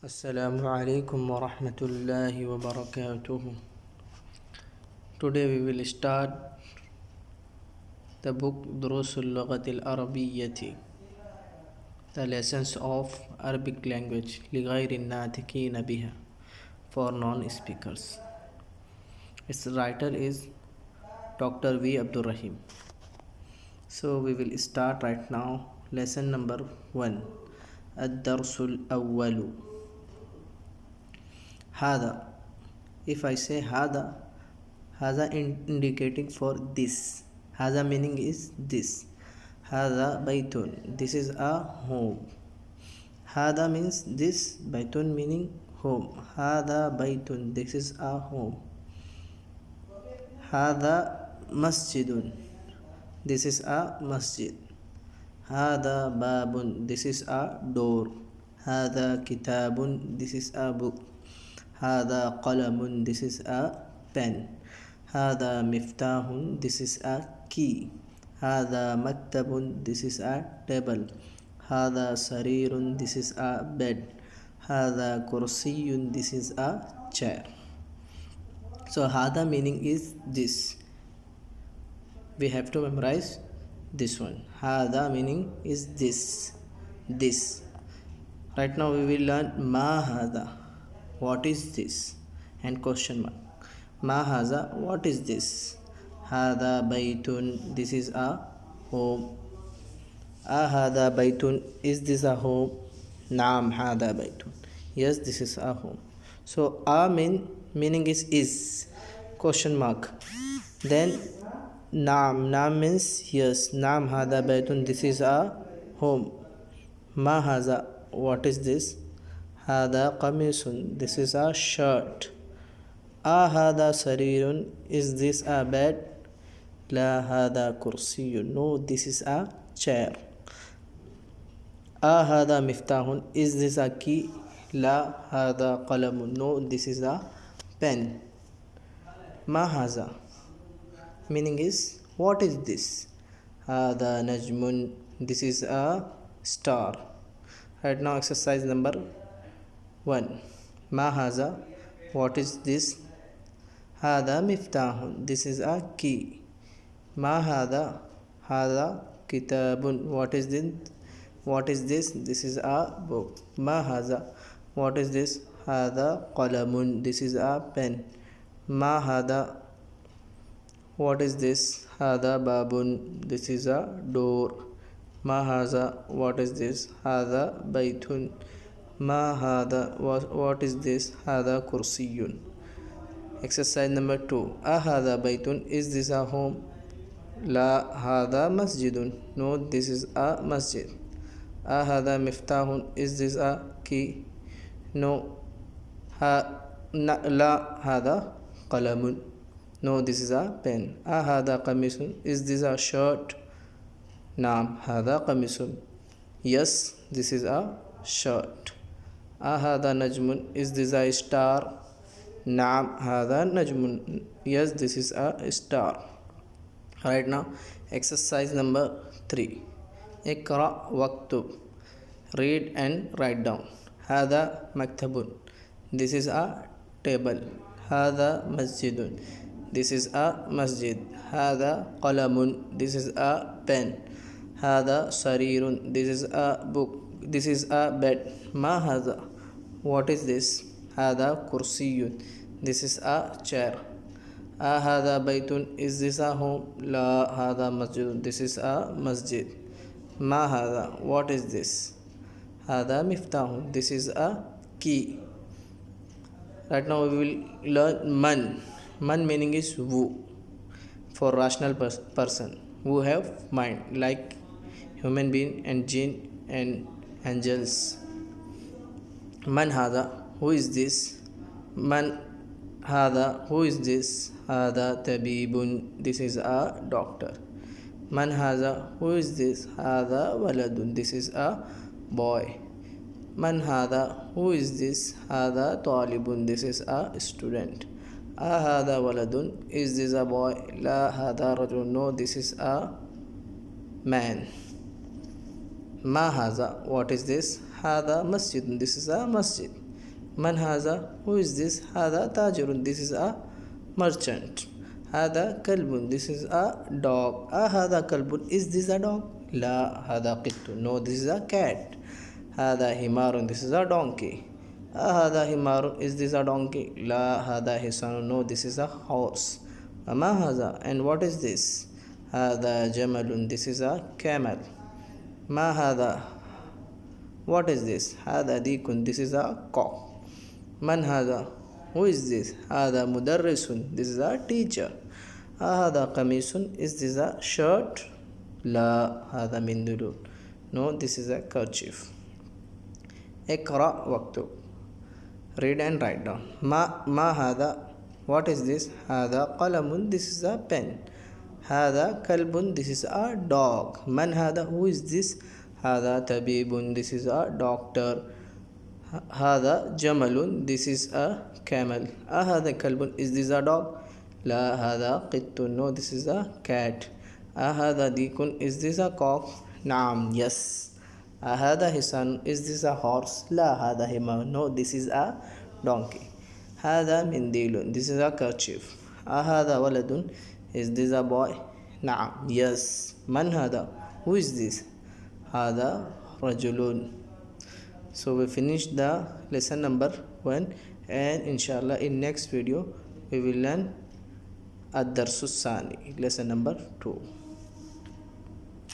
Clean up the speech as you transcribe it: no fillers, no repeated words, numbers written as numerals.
Assalamu alaikum wa rahmatullahi wa barakatuh. Today we will start the book Durusul Lughatil Arabiyyati, the lessons of Arabic language لغير الناطقين بها, for non-speakers. Its writer is Dr. V. Abdul Rahim. So we will start right now. Lesson number 1, Ad-Darsul Awwalu. Hada. If I say hada, hada indicating for this. Hada meaning is this. Hada baytun. This is a home. Hada means this. Baytun meaning home. Hada baytun. This is a home. Hada masjidun. This is a masjid. Hada babun. This is a door. Hada kitabun. This is a book. Hada qalamun. This is a pen. Hada miftahun. This is a key. Hada maktabun. This is a table. Hada sarirun. This is a bed. Hada kursiyun. This is a chair. So hada meaning is this. We have to memorize this one. Hada meaning is this. This. Right now we will learn ma hada. What is this? And question mark. Ma haza. What is this? Hada baytun. This is a home. Hada baytun. Is this a home? Naam hada baytun. Yes, this is a home. So meaning is. Question mark. Then naam. Naam means yes. Naam hada baytun. This is a home. Ma haza. What is this? Hada qamisun. This is a shirt. Hada sarirun. Is this a bed? La hada kursiyun. No, this is a chair. Hada miftahun. Is this a key? La hada qalamun. No, this is a pen. Ma haza. Meaning is what is this? Hada najmun. This is a star. Right now exercise number 1. Ma haza. What is this? Hada miftahun. This is a key. Ma hada. Hada kitabun. What is this? What is this? This is a book. Ma haza. What is this? Hada qalamun. This is a pen. Ma hada. What is this? Hada babun. This is a door. Ma haza. What is this? Hada baytun. Ma hada. What is this? Hada kursiyun. Exercise number 2. Hada baytun. Is this a home? La hada masjidun. No, this is a masjid. Hada miftahun. Is this a key? No. La hada qalamun. No, this is a pen. Hada qamisun. Is this a shirt? Naam hada qamisun. Yes, this is a shirt. Hada najmun. Is this a star? Naam hada najmun. Yes, this is a star. Right now exercise number 3. Iqra waktub. Read and write down. Hada maktabun. This is a table. Hada masjidun. This is a masjid. Hada qalamun. This is a pen. Hada sarirun. This is a book. This is a bed. Ma hada. What is this? Hada kursiyun. This is a chair. Hada baytun. Is this a home? La hada masjidun. This is a masjid. Ma hada. What is this? Hada miftahun. This is a key. Right now we will learn man. Man meaning is who, for rational person who have mind, like human being and jinn and angels. Man hada. Who is this? Man hada. Who is this? Hada tabibun. This is a doctor. Man hada. Who is this? Hada waladun. This is a boy. Man hada. Who is this? Hada talibun. This is a student. Hada waladun. Is this a boy? La hada rajulun. No, this is a man. Ma haza. What is this? Hada masjid. This is a masjid. Man haza? Who is this? Hada tajirun. This is a merchant. Hada kalbun. This is a dog. Hada kalbun. Is this a dog? La. Hada qittu. No, this is a cat. Hada himarun. This is a donkey. Hada himarun. Is this a donkey? La. Hada hisanun. No, this is a horse. Ma haza? And what is this? Hada jamalun. This is a camel. Ma hada? What is this? Hada dikun. This is a cock. Man hada? Who is this? Hada mudarrisun. This is a teacher. Hada qamisun. Is this a shirt? La. Hada mindulun. No, this is a kerchief. Iqra waktub. Read and write down. Ma hada? What is this? Hada qalamun. This is a pen. Hada kalbun. This is a dog. Man hada? Who is this? Hada tabibun. This is a doctor. Hada jamalun. This is a camel. Hada kalbun. Is this a dog? La. Hada qittun. No, this is a cat. Hada dikun. Is this a cock? Naam. Yes. Hada hisan. Is this a horse? La. Hada himar. No, this is a donkey. Hada mindilun. This is a kerchief. Hada waladun. Is this a boy? Naam. Yes. Man hada? Who is this? Hada rajulun. So we finished the lesson number 1, and inshallah in next video we will learn ad-darsus sani, lesson number 2.